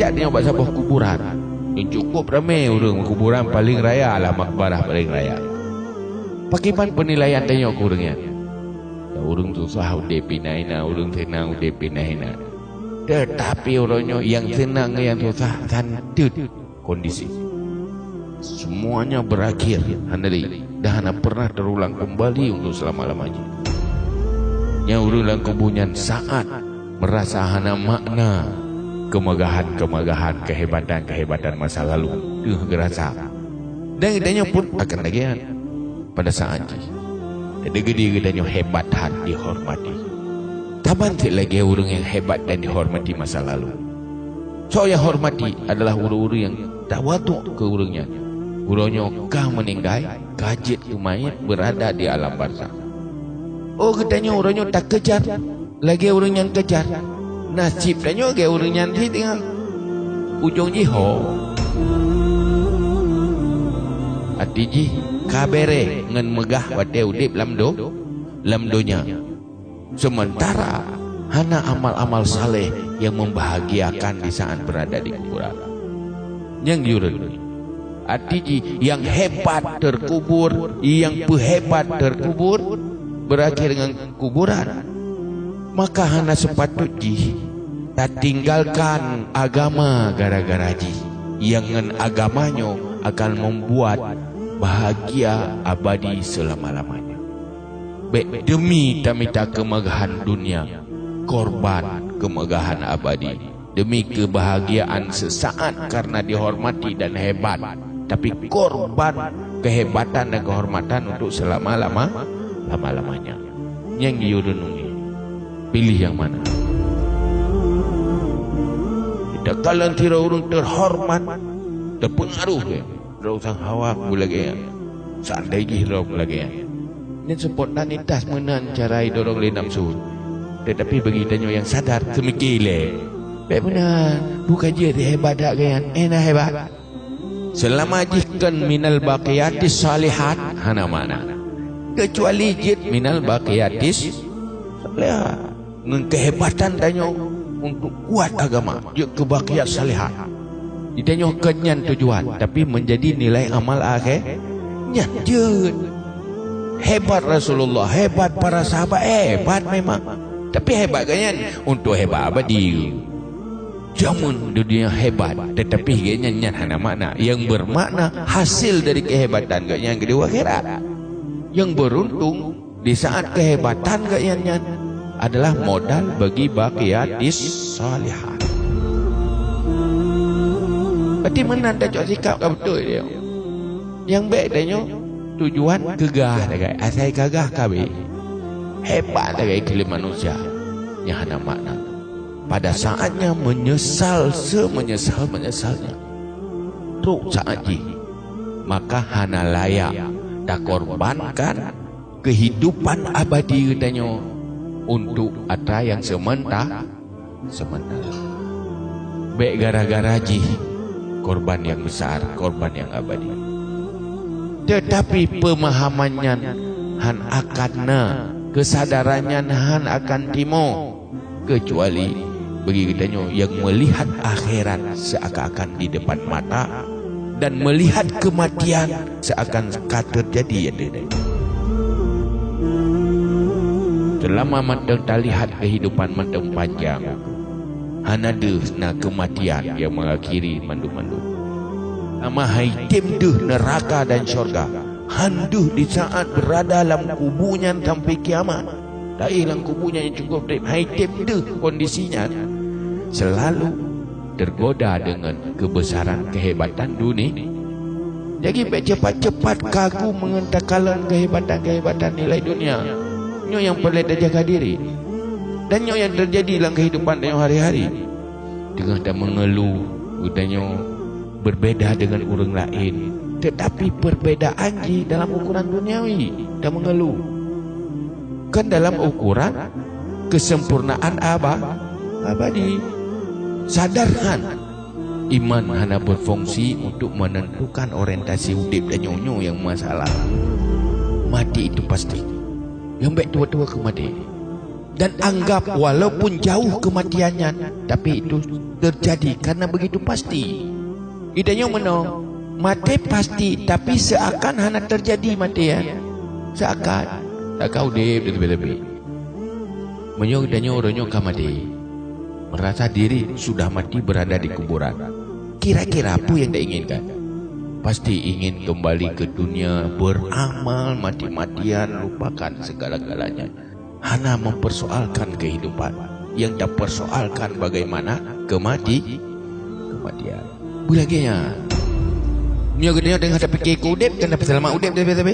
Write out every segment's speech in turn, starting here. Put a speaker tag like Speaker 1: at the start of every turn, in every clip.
Speaker 1: ajak tengok buat sabah kuburan. Yang cukup ramai orang kuburan paling raya lah, makbarah paling raya. Bagaimana penilaian tengok kurangnya? Ya, orang susah udah pinaina, orang senang udah pinaina. Tetapi orangnya yang senang yang susah santut kondisi. Semuanya berakhir handali dah hana pernah terulang kembali untuk selama-lamanya. Yang urulang kebunyan saat merasa hana makna kemegahan-kemegahan, kehebatan-kehebatan masa lalu tuh gerasa. Dan idanya pun akan lagian pada saat ini. Ada gede idanya hebat hati dihormati. Taban tak lagi orang yang hebat dan dihormati masa lalu. So yang hormati adalah orang-orang yang tak watuk ke orangnya. Orangnya kah meninggal, kajit kumain berada di alam barzakh. Oh katanya orangnya tak kejar, lagi orang yang kejar. Nasib tanya lagi orang yang tinggal ujung jiho. Atiji kabere ngan megah wate udip lamdonya. Sementara hana amal-amal saleh yang membahagiakan di saat berada di kuburan. Yang yurun Atiji yang hebat terkubur, yang hebat terkubur berakhir dengan kuburan. Maka hana sepatutnya tak tinggalkan agama gara-gara ji. Yang dengan agamanya akan membuat bahagia abadi selama-lamanya. Demi tamita kemegahan dunia, korban kemegahan abadi. Demi kebahagiaan sesaat karena dihormati dan hebat, tapi korban kehebatan dan kehormatan untuk selama-lamanya. Yang diurunungi, pilih yang mana? Tidak kalian tira orang terhormat, terpengaruh ke rausan hawa lagi ya. Seandainya hidup lagi ya. Ini sempurna nitas menan carai dorong le nafsu. Tetapi bagi tanyo yang sadar semikile. Baik benar, bukan je hebat dak kan? Enak hebat. Selama jihkan minal baqiyatis salihat hana mana. Kecuali jid minal baqiyatis salihat. Dengan kehebatan tanyo untuk kuat agama, je kebaqiyat salihat. Ditanya kenyan tujuan, tapi menjadi nilai amal akhir. Nyat hebat Rasulullah, hebat para sahabat, hebat memang. Tapi hebat kanyan untuk hebat abadi. Jamun dunia hebat, tetapi kanyan nyat hana makna. Yang bermakna hasil dari kehebatan kanyan kedua akhirat. Yang beruntung di saat kehebatan kanyan adalah modal bagi baqiyatis salihat. Berarti mana dah cok sikap kau betul dia. Yang baik dia tujuan gegah dekat asal gagah kabe. Hebat dekat iklim manusia. Yang hana makna. Pada saatnya menyesal semenyesal-menyesalnya. Teruk saat ini. Maka hana layak tak korbankan kehidupan abadi katanya untuk atra yang sementara. Baik gara-gara jih korban yang besar, korban yang abadi. Tetapi pemahamannya han akanna, kesadarannya han akan timo, kecuali bagi kitanya yang melihat akhirat seakan-akan di depan mata dan melihat kematian seakan terjadi ada. Selama matang tak lihat kehidupan matang panjang, hanada na kematian yang mengakhiri mandu-mandu. Ama haitim duh neraka dan syurga. Handuh di saat berada dalam kubunya sampai kiamat. Tak hilang kubunya yang cukup deep. Haitim duh kondisinya selalu tergoda dengan kebesaran kehebatan dunia. Jadi cepat-cepat kagum mengentakalan kehebatan-kehebatan nilai dunia. Nyo yang perlu terjaga diri. Dan yang terjadi dalam kehidupan dia hari-hari dengan tak mengeluh, udahnya berbeda dengan orang lain, tetapi perbedaan dalam ukuran duniawi tak mengeluh. Kan dalam ukuran kesempurnaan abadi. Sadarkan iman hanya berfungsi untuk menentukan orientasi hidup dan nyonya yang masalah. Mati itu pasti. Yang baik tua-tua ke mati. dan anggap walaupun jauh kematiannya, tapi itu terjadi karena begitu pasti. Idanya mana? Mati pasti, tapi seakan hana terjadi mati ya. Seakan. Tak kau deh lebih-lebih. Menyok idanya orangnya kamadi. Merasa diri sudah mati berada di kuburan. Kira-kira apa yang dia inginkan? Pasti ingin kembali ke dunia, beramal mati-matian, lupakan segala-galanya. Hana mempersoalkan kehidupan. Yang tak persoalkan bagaimana kematian. Bulaginya nyo gedenya dengan hadapi keku udip kan dapat selamat udip tapi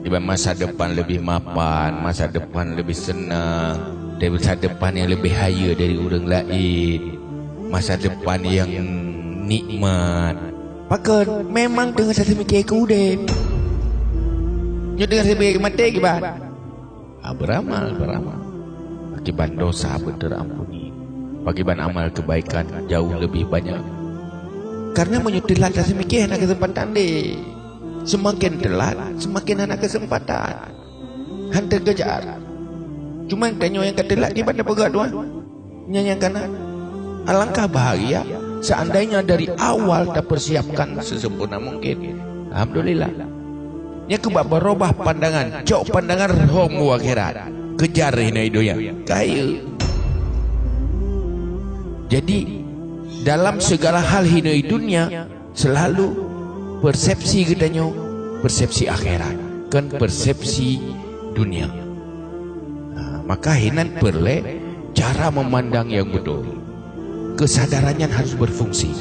Speaker 1: tiba masa depan lebih mapan, masa depan lebih senang, dari masa depan yang lebih haya dari orang lain, masa depan yang nikmat. Pakon memang dengan satu mikir keku udip nyo dengan sebagai mati kibat beramal akibat dosa terampuni, akibat amal kebaikan jauh lebih banyak. Karena telat semakin anak kesempatan deh. Semakin telat, semakin anak kesempatan. Hantar kejar. Cuma tanya yang ketelat di pada pegat tuan. Nyanyikan alangkah bahagia seandainya dari awal tak persiapkan sesempurna mungkin. Alhamdulillah. Nya kebab berubah pandangan, jauh pandangan rohmu akhirat. Kejar hina idonya. Kaya. Jadi dalam segala hal hinai dunia selalu persepsi gedanya, persepsi akhirat kan persepsi dunia. Maka hinan perle cara memandang yang betul. Kesadarannya harus berfungsi.